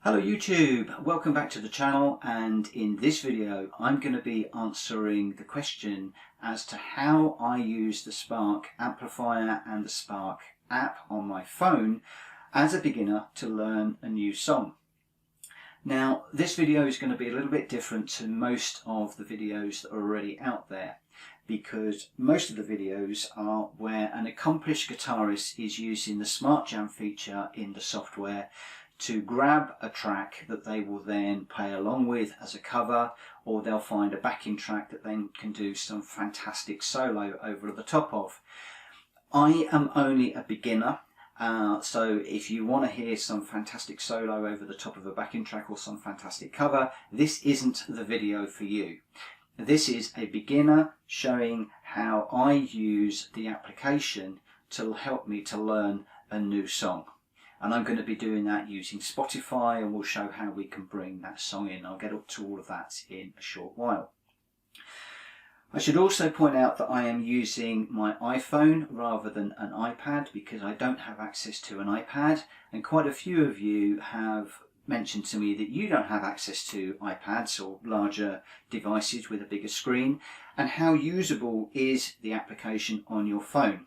Hello YouTube, welcome back to the channel, and in this video I'm going to be answering the question as to how I use the Spark amplifier and the Spark app on my phone as a beginner to learn a new song. Now this video is going to be a little bit different to most of the videos that are already out there, because most of the videos are where an accomplished guitarist is using the Smart Jam feature in the software to grab a track that they will then play along with as a cover, or they'll find a backing track that then can do some fantastic solo over the top of. I am only a beginner, so if you want to hear some fantastic solo over the top of a backing track or some fantastic cover, this isn't the video for you. This is a beginner showing how I use the application to help me to learn a new song. And I'm going to be doing that using Spotify, and we'll show how we can bring that song in. I'll get up to all of that in a short while. I should also point out that I am using my iPhone rather than an iPad because I don't have access to an iPad, and quite a few of you have mentioned to me that you don't have access to iPads or larger devices with a bigger screen, and how usable is the application on your phone.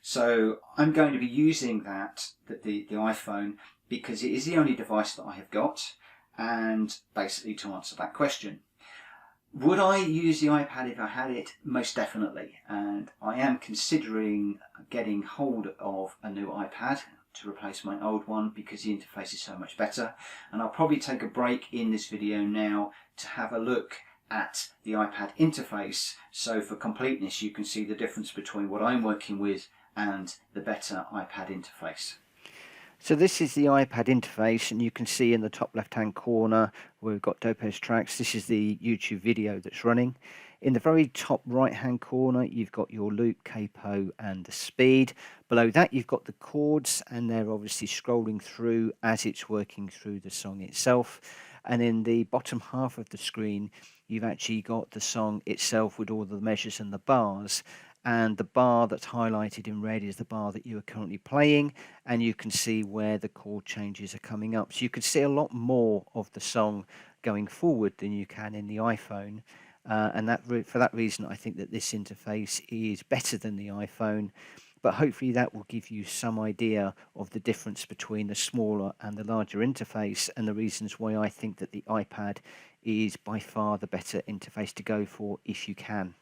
So I'm going to be using the iPhone because it is the only device that I have got, and basically to answer that question. Would I use the iPad if I had it? Most definitely, and I am considering getting hold of a new iPad to replace my old one because the interface is so much better, and I'll probably take a break in this video now to have a look at the iPad interface, so for completeness you can see the difference between what I'm working with and the better iPad interface. So this is the iPad interface, and you can see in the top left hand corner where we've got Dope's tracks. This is the YouTube video that's running. In the very top right hand corner you've got your loop, capo and the speed. Below that you've got the chords, and they're obviously scrolling through as it's working through the song itself. And in the bottom half of the screen you've actually got the song itself with all the measures and the bars. And the bar that's highlighted in red is the bar that you are currently playing, and you can see where the chord changes are coming up. So you can see a lot more of the song going forward than you can in the iPhone, and for that reason I think that this interface is better than the iPhone. But hopefully that will give you some idea of the difference between the smaller and the larger interface, and the reasons why I think that the iPad is by far the better interface to go for if you can.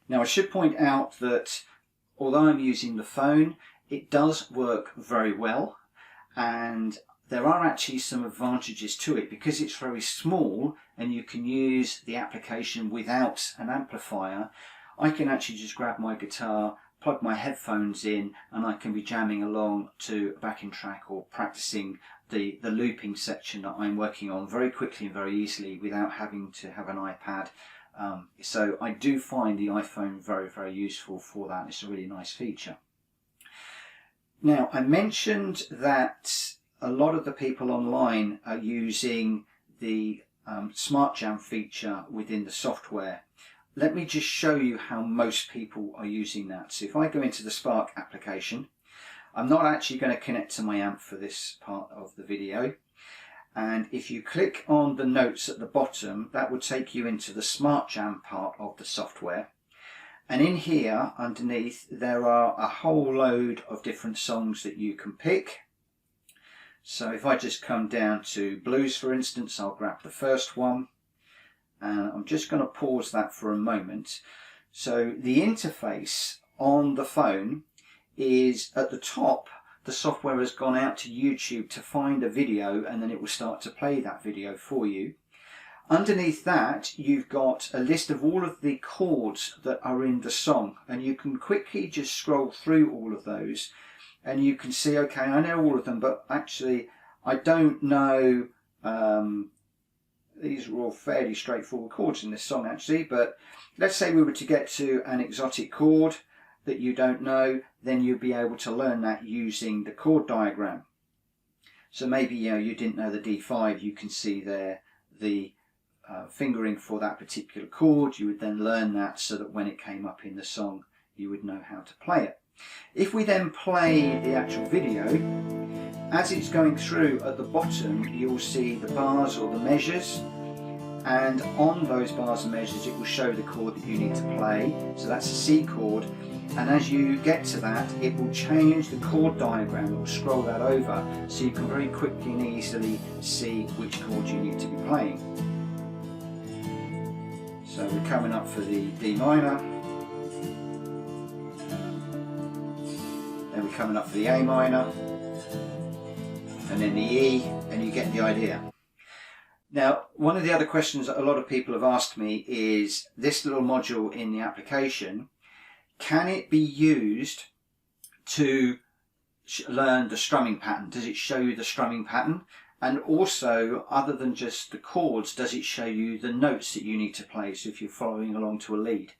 Now I should point out that although I'm using the phone, it does work very well, and there are actually some advantages to it because it's very small and you can use the application without an amplifier. I can actually just grab my guitar, plug my headphones in, and I can be jamming along to a backing track or practicing the looping section that I'm working on very quickly and very easily without having to have an iPad. So I do find the iPhone very, very useful for that. It's a really nice feature. Now I mentioned that a lot of the people online are using the Smart Jam feature within the software. Let me just show you how most people are using that. So if I go into the Spark application, I'm not actually going to connect to my amp for this part of the video. And if you click on the notes at the bottom, that would take you into the Smart Jam part of the software. And in here, underneath, there are a whole load of different songs that you can pick. So if I just come down to blues, for instance, I'll grab the first one. And I'm just going to pause that for a moment. So the interface on the phone is at the top. The software has gone out to YouTube to find a video, and then it will start to play that video for you. Underneath that you've got a list of all of the chords that are in the song, and you can quickly just scroll through all of those and you can see, okay, I know all of them, but actually I don't know, these are all fairly straightforward chords in this song actually, but let's say we were to get to an exotic chord that you don't know, then you'll be able to learn that using the chord diagram. So maybe you didn't know the D5, you can see there the fingering for that particular chord. You would then learn that so that when it came up in the song you would know how to play it. If we then play the actual video, As it's going through at the bottom, you'll see the bars or the measures, and on those bars and measures it will show the chord that you need to play. So that's a C chord, and as you get to that it will change the chord diagram, it will scroll that over so you can very quickly and easily see which chord you need to be playing. So we're coming up for the D minor, then we're coming up for the A minor, and then the E, and you get the idea. Now, one of the other questions that a lot of people have asked me is this little module in the application, can it be used to learn the strumming pattern? Does it show you the strumming pattern? And also, other than just the chords, does it show you the notes that you need to play, so if you're following along to a lead?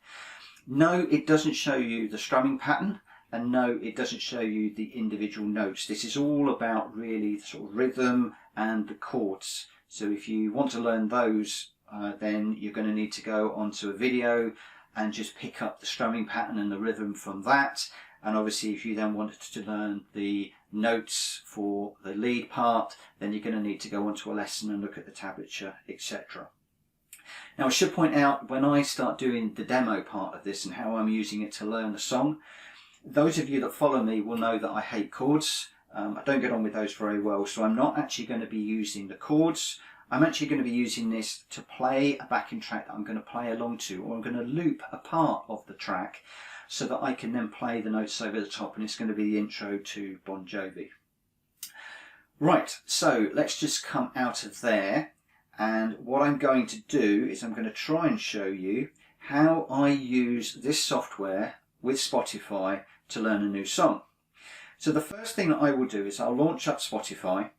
No, it doesn't show you the strumming pattern, and no, it doesn't show you the individual notes. This is all about really the sort of rhythm and the chords. So if you want to learn those, then you're going to need to go onto a video and just pick up the strumming pattern and the rhythm from that. And obviously if you then wanted to learn the notes for the lead part, then you're going to need to go onto a lesson and look at the tablature, etc. Now I should point out, when I start doing the demo part of this and how I'm using it to learn the song, those of you that follow me will know that I hate chords. I don't get on with those very well, so I'm not actually going to be using the chords. I'm actually going to be using this to play a backing track that I'm going to play along to, or I'm going to loop a part of the track so that I can then play the notes over the top, and it's going to be the intro to Bon Jovi. Right, so let's just come out of there, and what I'm going to do is I'm going to try and show you how I use this software with Spotify to learn a new song. So the first thing that I will do is I'll launch up Spotify,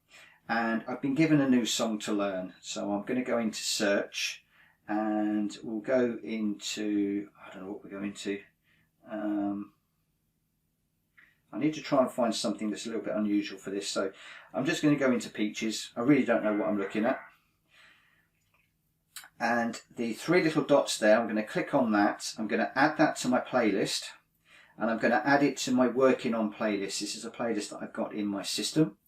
and I've been given a new song to learn. So I'm going to go into search, and we'll go into, I don't know what we're going to. I need to try and find something that's a little bit unusual for this. So I'm just going to go into Peaches. I really don't know what I'm looking at. And the three little dots there, I'm going to click on that. I'm going to add that to my playlist. And I'm going to add it to my working on playlist. This is a playlist that I've got in my system.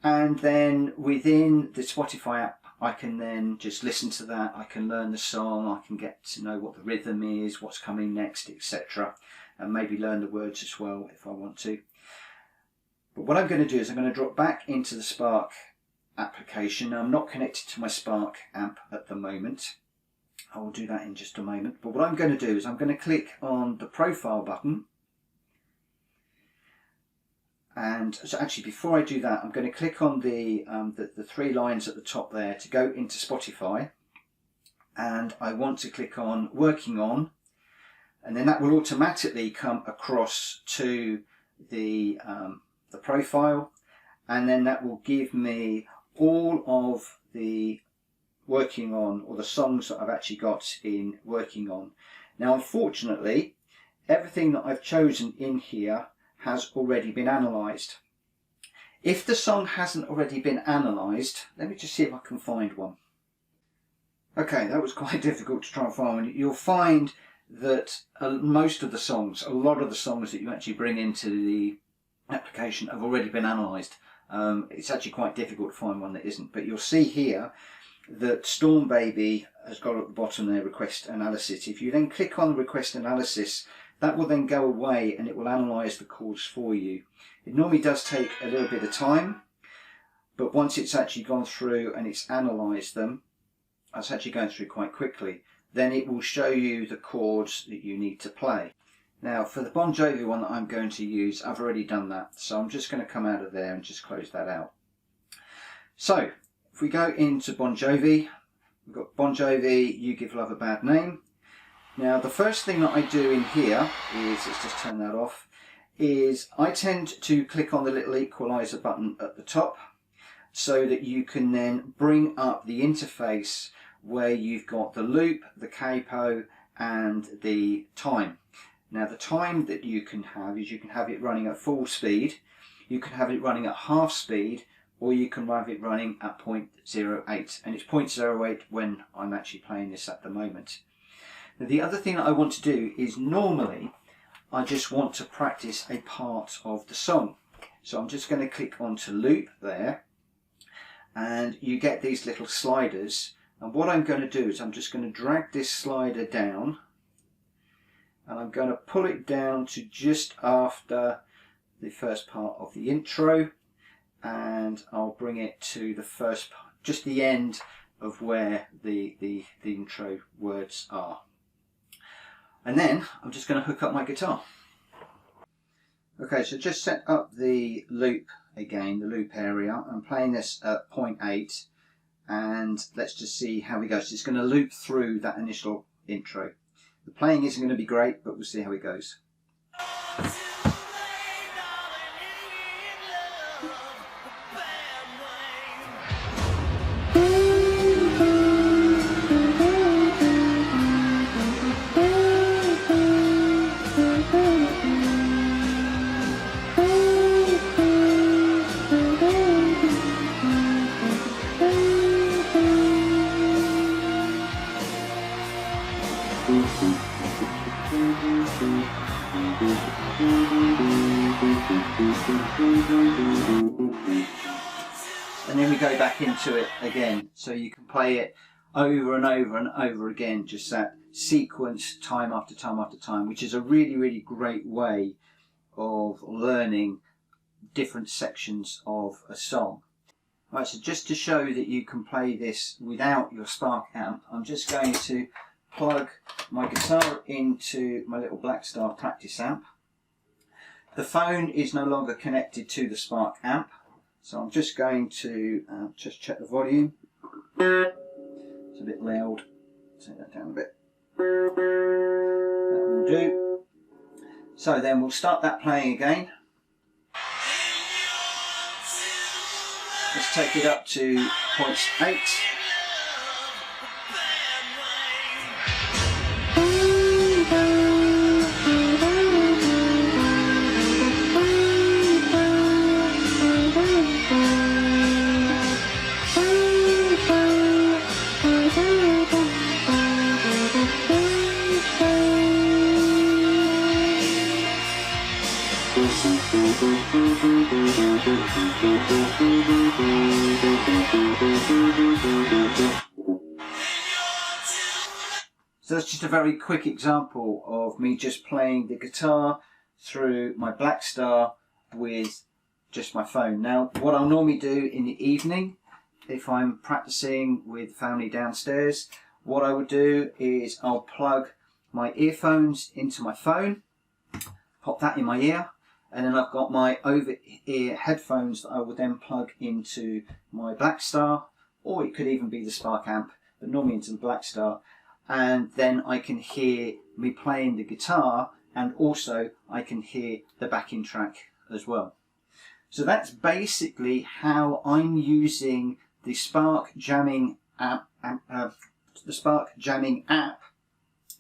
And then within the Spotify app, I can then just listen to that. I can learn the song. I can get to know what the rhythm is, what's coming next, etc. And maybe learn the words as well if I want to. But what I'm going to do is I'm going to drop back into the Spark application. Now, I'm not connected to my Spark amp at the moment. I will do that in just a moment. But what I'm going to do is I'm going to click on the profile button. And so actually, before I do that, I'm going to click on the three lines at the top there to go into Spotify. And I want to click on Working On. And then that will automatically come across to the profile. And then that will give me all of the working on, or the songs that I've actually got in working on. Now unfortunately, everything that I've chosen in here has already been analysed. If the song hasn't already been analysed, let me just see if I can find one. Okay, that was quite difficult to try and find one. You'll find that most of the songs, a lot of the songs that you actually bring into the application have already been analysed. It's actually quite difficult to find one that isn't, but you'll see here that Storm Baby has got at the bottom there request analysis. If you then click on request analysis, that will then go away and it will analyse the chords for you. It normally does take a little bit of time, but once it's actually gone through and it's analysed them, it's actually going through quite quickly, then it will show you the chords that you need to play. Now for the Bon Jovi one that I'm going to use, I've already done that, so I'm just going to come out of there and just close that out. So if we go into Bon Jovi, we've got Bon Jovi, You Give Love a Bad Name. Now the first thing that I do in here is, let's just turn that off, is I tend to click on the little equalizer button at the top so that you can then bring up the interface where you've got the loop, the capo and the time. Now the time that you can have is you can have it running at full speed, you can have it running at half speed, or you can have it running at 0.08, and it's 0.08 when I'm actually playing this at the moment. Now the other thing that I want to do is normally I just want to practice a part of the song. So I'm just going to click onto loop there, and you get these little sliders. And what I'm going to do is I'm just going to drag this slider down, and I'm going to pull it down to just after the first part of the intro, and I'll bring it to the first part, just the end of where the intro words are. And then I'm just going to hook up my guitar. Okay, so just set up the loop again, the loop area. I'm playing this at 0.8, and let's just see how we go. So it's going to loop through that initial intro. The playing isn't going to be great, but we'll see how it goes. And then we go back into it again, so you can play it over and over and over again, just that sequence time after time after time, which is a really great way of learning different sections of a song. Right, so just to show that you can play this without your Spark amp, I'm just going to plug my guitar into my little Blackstar practice amp. The phone is no longer connected to the Spark amp, so I'm just going to just check the volume. It's a bit loud, take that down a bit. That will do. So then we'll start that playing again. Let's take it up to 0.8. So that's just a very quick example of me just playing the guitar through my Blackstar with just my phone. Now, what I'll normally do in the evening, if I'm practicing with family downstairs, what I would do is I'll plug my earphones into my phone, pop that in my ear, and then I've got my over-ear headphones that I will then plug into my Blackstar, or it could even be the Spark amp, but normally into the Blackstar. And then I can hear me playing the guitar, and also I can hear the backing track as well. So that's basically how I'm using the Spark jamming app,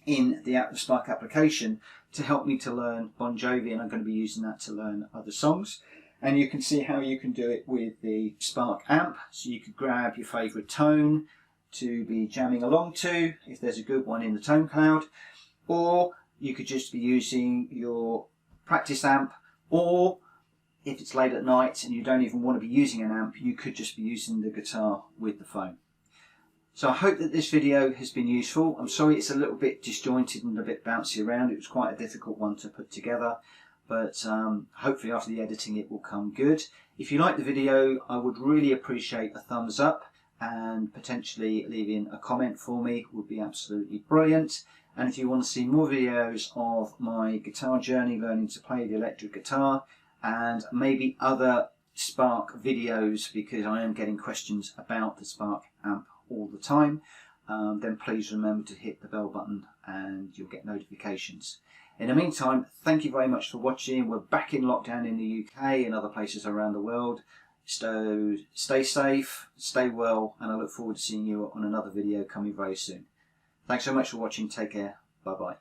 in the Spark application to help me to learn Bon Jovi, and I'm going to be using that to learn other songs. And you can see how you can do it with the Spark amp. So you could grab your favourite tone to be jamming along to, if there's a good one in the tone cloud, or you could just be using your practice amp, or if it's late at night and you don't even want to be using an amp, you could just be using the guitar with the phone. So I hope that this video has been useful. I'm sorry it's a little bit disjointed and a bit bouncy around. It was quite a difficult one to put together, but hopefully after the editing it will come good. If you like the video, I would really appreciate a thumbs up, and potentially leaving a comment for me would be absolutely brilliant. And if you want to see more videos of my guitar journey, learning to play the electric guitar, and maybe other Spark videos, because I am getting questions about the Spark amp all the time, then please remember to hit the bell button and you'll get notifications. In the meantime, thank you very much for watching. We're back in lockdown in the UK and other places around the world. So stay safe, stay well, and I look forward to seeing you on another video coming very soon. Thanks so much for watching. Take care. Bye bye.